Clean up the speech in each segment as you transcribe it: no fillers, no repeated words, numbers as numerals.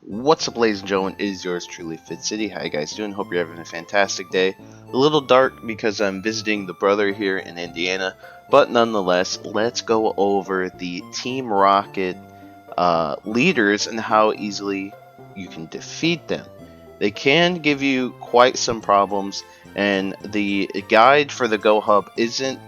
What's up, ladies and gentlemen? It is yours truly, Fitz. How you guys doing? Hope you're having a fantastic day. A little dark because I'm visiting the brother here in Indiana, but nonetheless, let's go over the Team Rocket leaders and how easily you can defeat them. They can give you quite some problems, and the guide for the Go Hub isn't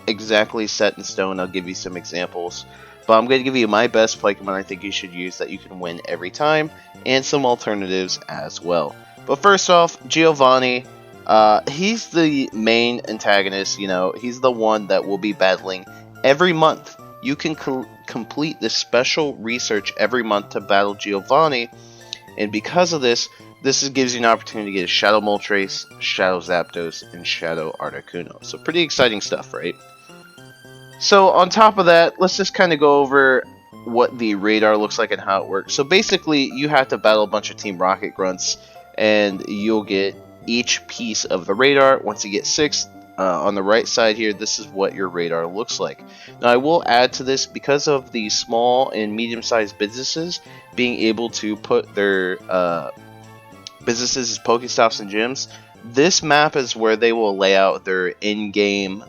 exactly set in stone. I'll give you some examples. But I'm going to give you my best Pokemon I think you should use that you can win every time, and some alternatives as well. But first off, Giovanni, he's the main antagonist, he's the one that will be battling every month. You can complete this special research every month to battle Giovanni, and because of this gives you an opportunity to get a Shadow Moltres, Shadow Zapdos, and Shadow Articuno. So pretty exciting stuff, right? So on top of that, let's just kind of go over what the radar looks like and how it works. So basically, you have to battle a bunch of Team Rocket grunts, and you'll get each piece of the radar. Once you get 6, on the right side here, this is what your radar looks like. Now, I will add to this, because of the small and medium-sized businesses being able to put their businesses as Pokestops and gyms, this map is where they will lay out their in-game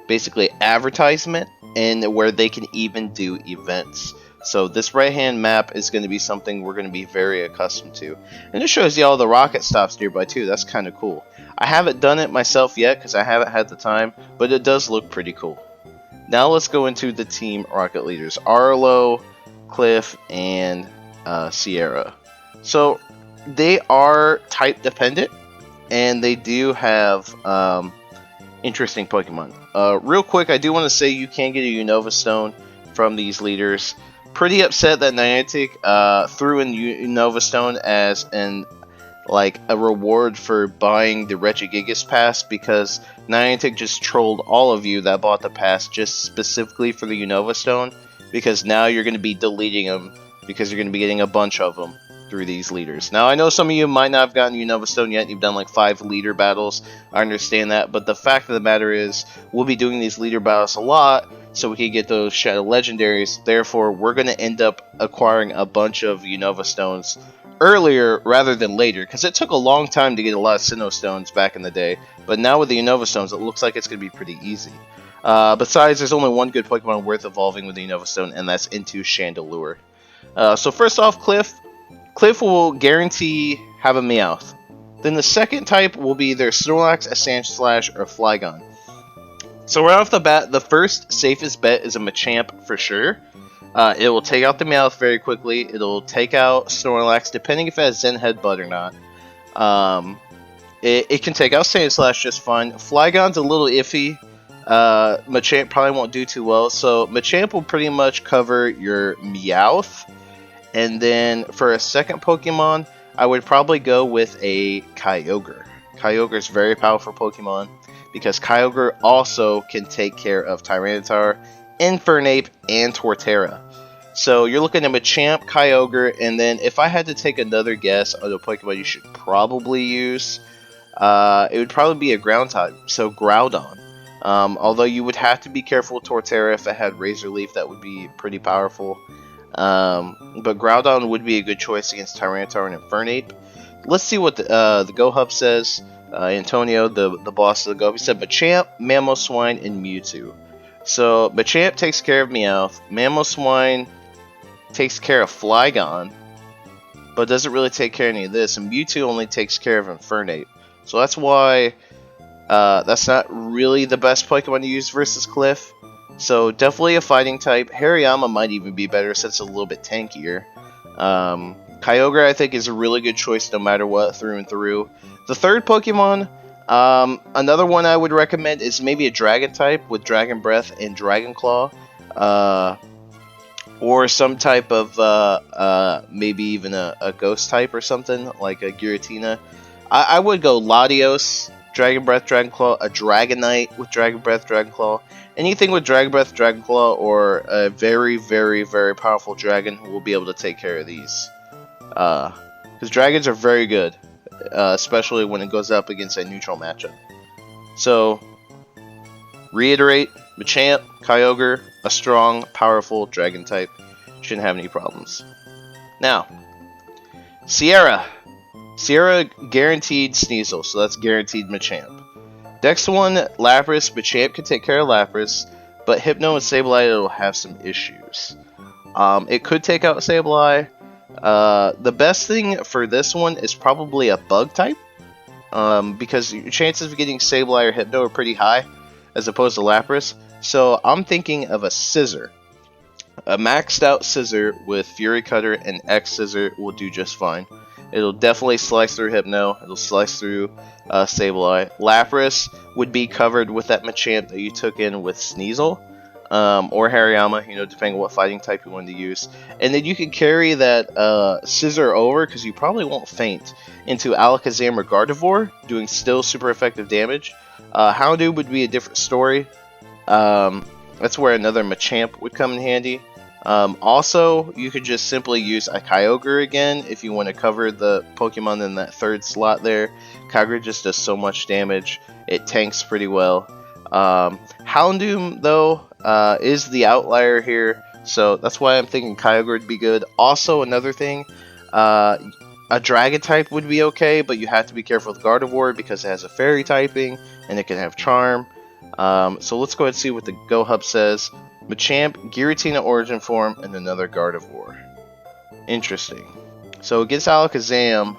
basically advertisement, and where they can even do events. So this right hand map is going to be something we're going to be very accustomed to, and it shows you all the rocket stops nearby too. That's kind of cool. I haven't done it myself yet because I haven't had the time, but it does look pretty cool. Now let's go into the Team Rocket leaders: Arlo, Cliff, and Sierra. So they are type dependent, and they do have interesting Pokemon. Real quick, I do want to say you can get a Unova Stone from these leaders. Pretty upset that Niantic threw in Unova Stone as a reward for buying the Regigigas pass, because Niantic just trolled all of you that bought the pass just specifically for the Unova Stone, because now you're going to be deleting them because you're going to be getting a bunch of them through these leaders. Now, I know some of you might not have gotten Unova Stone yet. You've done like 5 leader battles. I understand that, but the fact of the matter is, we'll be doing these leader battles a lot so we can get those Shadow Legendaries. Therefore, we're going to end up acquiring a bunch of Unova Stones earlier rather than later, because it took a long time to get a lot of Sinnoh Stones back in the day. But now with the Unova Stones, it looks like it's going to be pretty easy. Besides, there's only one good Pokemon worth evolving with the Unova Stone, and that's into Chandelure. So first off, Cliff will guarantee have a Meowth. Then the second type will be either Snorlax, a Sandslash, or a Flygon. So right off the bat, the first safest bet is a Machamp for sure. It will take out the Meowth very quickly. It'll take out Snorlax, depending if it has Zen Headbutt or not. It can take out Sandslash just fine. Flygon's a little iffy. Machamp probably won't do too well. So Machamp will pretty much cover your Meowth. And then for a second Pokemon, I would probably go with a Kyogre. Kyogre is a very powerful Pokemon, because Kyogre also can take care of Tyranitar, Infernape, and Torterra. So you're looking at Machamp, Kyogre, and then if I had to take another guess on the Pokemon you should probably use, it would probably be a ground type, so Groudon. Although you would have to be careful with Torterra. If it had Razor Leaf, that would be pretty powerful. But Groudon would be a good choice against Tyranitar and Infernape. Let's see what the Go Hub says. Antonio, the boss of the Go Hub, he said Machamp, Mamoswine, and Mewtwo. So Machamp takes care of Meowth. Mamoswine takes care of Flygon, but doesn't really take care of any of this. And Mewtwo only takes care of Infernape. So that's why that's not really the best Pokemon to use versus Cliff. So definitely a fighting type. Hariyama might even be better since it's a little bit tankier. Kyogre, I think, is a really good choice no matter what, through and through. The third Pokemon, another one I would recommend is maybe a Dragon type with Dragon Breath and Dragon Claw. Or some type of, maybe even a Ghost type or something, like a Giratina. I would go Latios, Dragon Breath, Dragon Claw, a Dragonite with Dragon Breath, Dragon Claw. Anything with Dragon Breath, Dragon Claw, or a very, very, very powerful dragon will be able to take care of these. Because dragons are very good, especially when it goes up against a neutral matchup. So, reiterate, Machamp, Kyogre, a strong, powerful dragon type. Shouldn't have any problems. Now, Sierra. Sierra guaranteed Sneasel, so that's guaranteed Machamp. Next one, Lapras. Machamp can take care of Lapras, but Hypno and Sableye will have some issues. It could take out Sableye. The best thing for this one is probably a Bug type, because your chances of getting Sableye or Hypno are pretty high, as opposed to Lapras. So I'm thinking of a Scissor. A maxed out Scissor with Fury Cutter and X Scissor will do just fine. It'll definitely slice through Hypno. It'll slice through Sableye. Lapras would be covered with that Machamp that you took in with Sneasel. Or Hariyama, depending on what fighting type you wanted to use. And then you can carry that Scissor over, because you probably won't faint, into Alakazam or Gardevoir, doing still super effective damage. Houndoom would be a different story. That's where another Machamp would come in handy. Also, you could just simply use a Kyogre again if you want to cover the Pokemon in that third slot there. Kyogre just does so much damage. It tanks pretty well. Houndoom, though, is the outlier here, so that's why I'm thinking Kyogre would be good. Also, another thing, a Dragon type would be okay, but you have to be careful with Gardevoir because it has a Fairy typing, and it can have Charm. So let's go ahead and see what the Go Hub says. Machamp, Giratina Origin Form, and another Gardevoir. Interesting. So against Alakazam,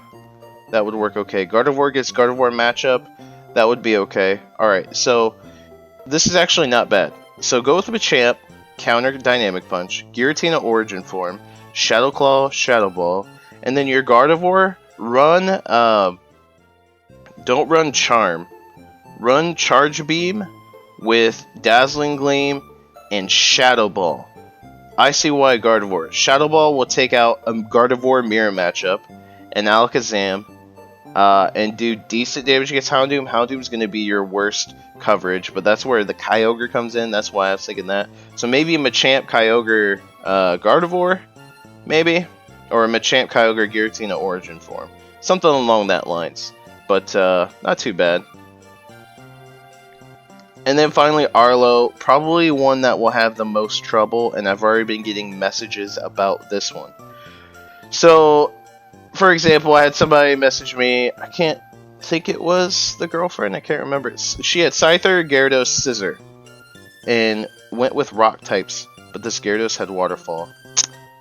that would work okay. Gardevoir against Gardevoir matchup, that would be okay. Alright, so this is actually not bad. So go with Machamp, counter Dynamic Punch, Giratina Origin Form, Shadow Claw, Shadow Ball, and then your Gardevoir, don't run Charm. Run Charge Beam with Dazzling Gleam and Shadow Ball. I see why Gardevoir. Shadow Ball will take out a Gardevoir mirror matchup and Alakazam, and do decent damage against Houndoom. Houndoom's going to be your worst coverage, but that's where the Kyogre comes in. That's why I was thinking that. So maybe a Machamp, Kyogre, Gardevoir, maybe, or a Machamp, Kyogre, Giratina Origin Form. Something along that lines, but not too bad. And then finally, Arlo, probably one that will have the most trouble, and I've already been getting messages about this one. So, for example, I had somebody message me, I can't think it was the girlfriend, I can't remember. She had Scyther, Gyarados, Scissor, and went with rock types, but this Gyarados had Waterfall.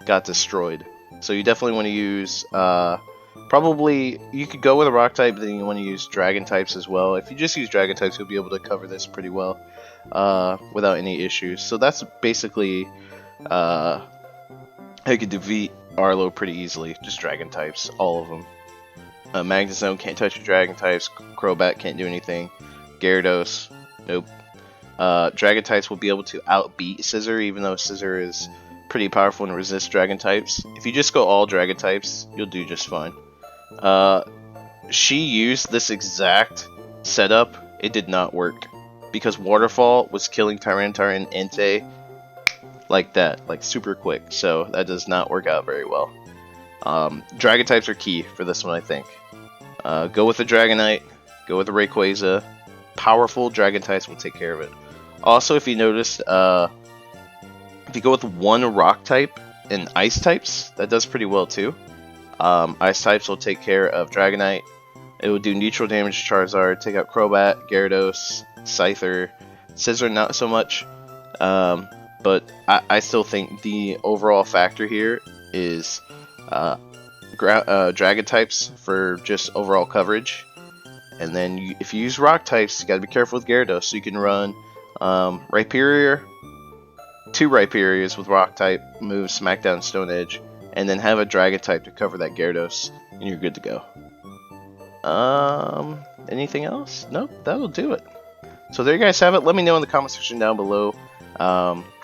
Got destroyed. So you definitely want to use, probably, you could go with a rock type, but then you want to use dragon types as well. If you just use dragon types, you'll be able to cover this pretty well without any issues. So that's basically how you could defeat Arlo pretty easily. Just dragon types, all of them. Magnezone can't touch your dragon types. Crobat can't do anything. Gyarados, nope. Dragon types will be able to outbeat Scissor, even though Scissor is pretty powerful and resists dragon types. If you just go all dragon types, you'll do just fine. She used this exact setup. It did not work because Waterfall was killing Tyranitar and Entei like that, like super quick. So that does not work out very well. Dragon types are key for this one, I think. Go with the Dragonite, go with the Rayquaza. Powerful dragon types will take care of it. Also, if you noticed, if you go with one rock type and ice types, that does pretty well too. Ice types will take care of Dragonite. It will do neutral damage to Charizard, take out Crobat, Gyarados, Scyther, Scissor not so much. But I still think the overall factor here is Dragon types for just overall coverage. And then if you use rock types, you gotta be careful with Gyarados. So you can run Rhyperior, 2 Rhyperiors with rock type, move Smackdown, Stone Edge, and then have a Dragon type to cover that Gyarados, and you're good to go. Anything else? Nope, that'll do it. So there you guys have it. Let me know in the comment section down below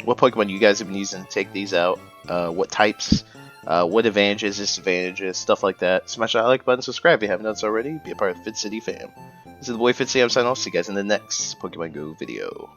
what Pokemon you guys have been using to take these out, what types, what advantages, disadvantages, stuff like that. Smash that like button, subscribe if you haven't done so already. Be a part of the Fitz City fam. This is the boy Fitz. I'm signing off. See you guys in the next Pokemon Go video.